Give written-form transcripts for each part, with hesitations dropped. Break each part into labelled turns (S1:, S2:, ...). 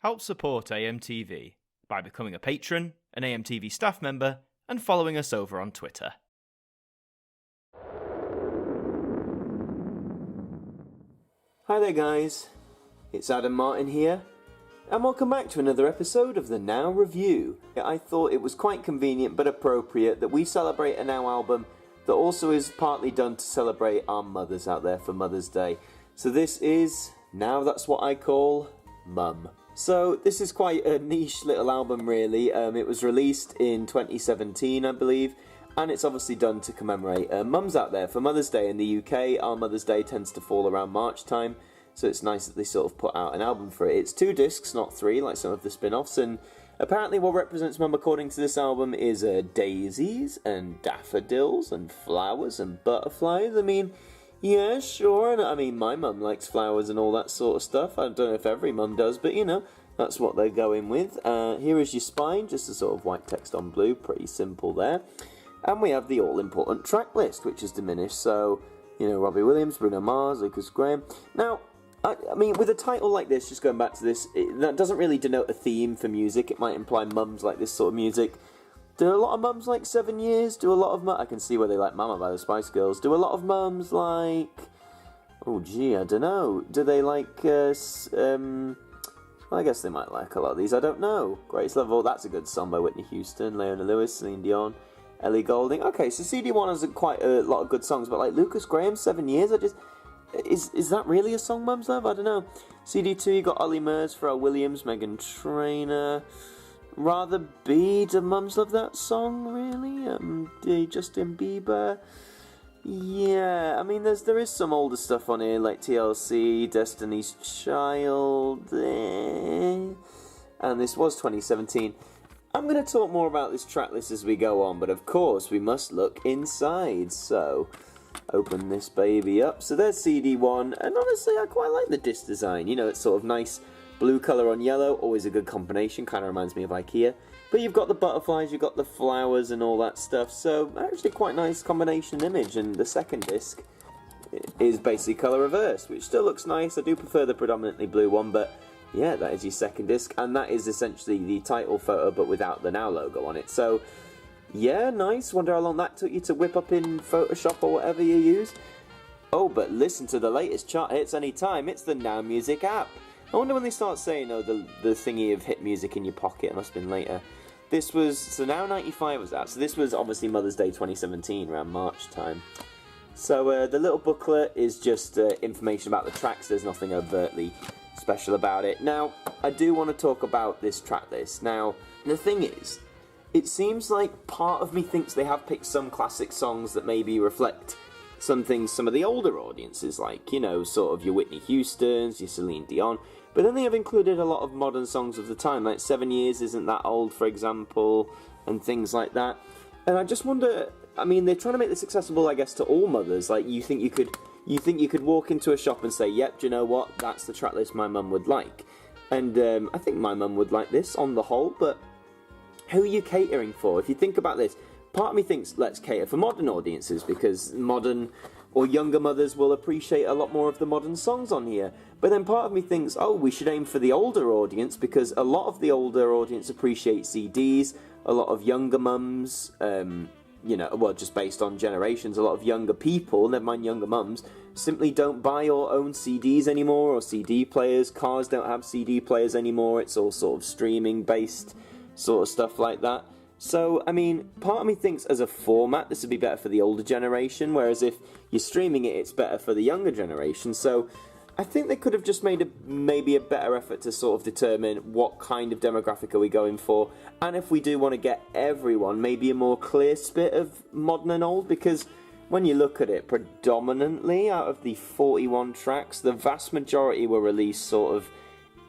S1: Help support AMTV by becoming a patron, an AMTV staff member, and following us over on Twitter.
S2: Hi there guys, it's Adam Martin here, and welcome back to another episode of the Now Review. I thought it was quite convenient but appropriate that we celebrate a Now album that also is partly done to celebrate our mothers out there for Mother's Day. So this is Now That's What I Call Mum. So this is quite a niche little album really. It was released in 2017 I believe, and it's obviously done to commemorate mums out there for Mother's Day. In the UK, our Mother's Day tends to fall around March time, so it's nice that they sort of put out an album for it. It's 2 discs, not 3, like some of the spin-offs, and apparently what represents mum according to this album is daisies and daffodils and flowers and butterflies. I mean, yeah, sure, and I mean, my mum likes flowers and all that sort of stuff. I don't know if every mum does, but you know, that's what they're going with. Here is your spine, just a sort of white text on blue, pretty simple there. And we have the all-important track list, which is diminished, so, you know, Robbie Williams, Bruno Mars, Lucas Graham. Now, I mean, with a title like this, just going back to this, that doesn't really denote a theme for music. It might imply mums like this sort of music. Do a lot of mums like 7 Years? Do a lot of I can see where they like Mama by the Spice Girls. Do a lot of mums like... Oh, gee, I don't know. Do they like... well, I guess they might like a lot of these. I don't know. Greatest Love of All, that's a good song by Whitney Houston, Leona Lewis, Celine Dion, Ellie Goulding. Okay, so CD1 has quite a lot of good songs, but like Lucas Graham, 7 Years, I just... Is that really a song mums love? I don't know. CD2, you got Ollie Murs, Pharrell Williams, Meghan Trainor... Rather Be, do mums love that song, really? Justin Bieber. Yeah, I mean, there is some older stuff on here, like TLC, Destiny's Child, and this was 2017. I'm going to talk more about this track list as we go on, but of course, we must look inside, so... Open this baby up. So there's CD1, and honestly, I quite like the disc design. You know, it's sort of nice... Blue colour on yellow, always a good combination, kind of reminds me of IKEA. But you've got the butterflies, you've got the flowers and all that stuff, so actually quite nice combination image. And the second disc is basically colour reversed, which still looks nice. I do prefer the predominantly blue one, but yeah, that is your second disc. And that is essentially the title photo, but without the Now logo on it. So yeah, nice. Wonder how long that took you to whip up in Photoshop or whatever you use. Oh, but listen to the latest chart hits anytime. It's the Now Music app. I wonder when they start saying, oh, the thingy of hit music in your pocket. It must have been later. This was, so Now 95 was that. So this was obviously Mother's Day 2017, around March time. So the little booklet is just information about the tracks. There's nothing overtly special about it. Now, I do want to talk about this track list. Now, the thing is, it seems like part of me thinks they have picked some classic songs that maybe reflect some things some of the older audiences like, you know, sort of your Whitney Houstons, your Celine Dion. But then they have included a lot of modern songs of the time, like 7 Years Isn't That Old, for example, and things like that. And I just wonder, I mean, they're trying to make this accessible, I guess, to all mothers. Like, you think you could walk into a shop and say, yep, do you know what, that's the track list my mum would like. And I think my mum would like this on the whole, but who are you catering for? If you think about this, part of me thinks let's cater for modern audiences, because modern or younger mothers will appreciate a lot more of the modern songs on here. But then part of me thinks, oh, we should aim for the older audience, because a lot of the older audience appreciate CDs. A lot of younger mums, you know, well, just based on generations, a lot of younger people, never mind younger mums, simply don't buy or own CDs anymore, or CD players. Cars don't have CD players anymore. It's all sort of streaming based sort of stuff like that. So, I mean, part of me thinks as a format this would be better for the older generation, whereas if you're streaming it, it's better for the younger generation. So I think they could have just made maybe a better effort to sort of determine what kind of demographic are we going for, and if we do want to get everyone, maybe a more clear split of modern and old, because when you look at it, predominantly out of the 41 tracks, the vast majority were released sort of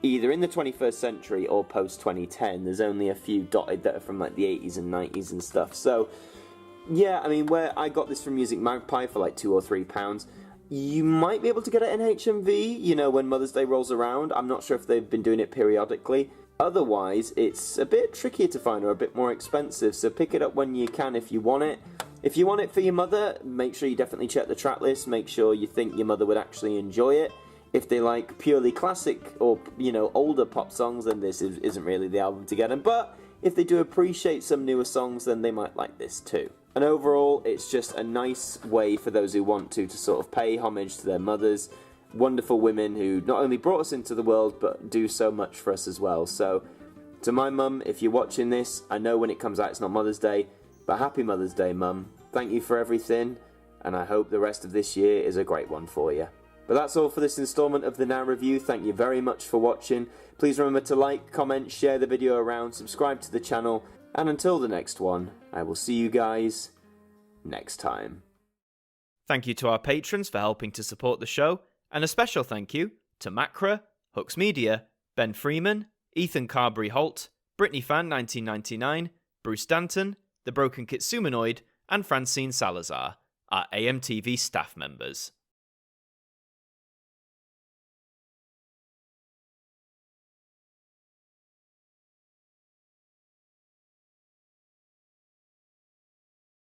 S2: either in the 21st century or post-2010. There's only a few dotted that are from like the 80s and 90s and stuff. So, yeah, I mean, where I got this from Music Magpie for like £2 or £3, you might be able to get it in HMV, you know, when Mother's Day rolls around. I'm not sure if they've been doing it periodically. Otherwise, it's a bit trickier to find or a bit more expensive, so pick it up when you can if you want it. If you want it for your mother, make sure you definitely check the track list, make sure you think your mother would actually enjoy it. If they like purely classic or, older pop songs, then this isn't really the album to get them. But if they do appreciate some newer songs, then they might like this too. And overall, it's just a nice way for those who want to sort of pay homage to their mothers, wonderful women who not only brought us into the world, but do so much for us as well. So, to my mum, if you're watching this, I know when it comes out it's not Mother's Day, but happy Mother's Day, Mum. Thank you for everything, and I hope the rest of this year is a great one for you. But that's all for this instalment of the Now Review. Thank you very much for watching. Please remember to like, comment, share the video around, subscribe to the channel, and until the next one, I will see you guys next time.
S1: Thank you to our patrons for helping to support the show, and a special thank you to Macra, Hooks Media, Ben Freeman, Ethan Carberry-Holt, Brittany Fan 1999, Bruce Danton, The Broken Kitsumanoid, and Francine Salazar, our AMTV staff members.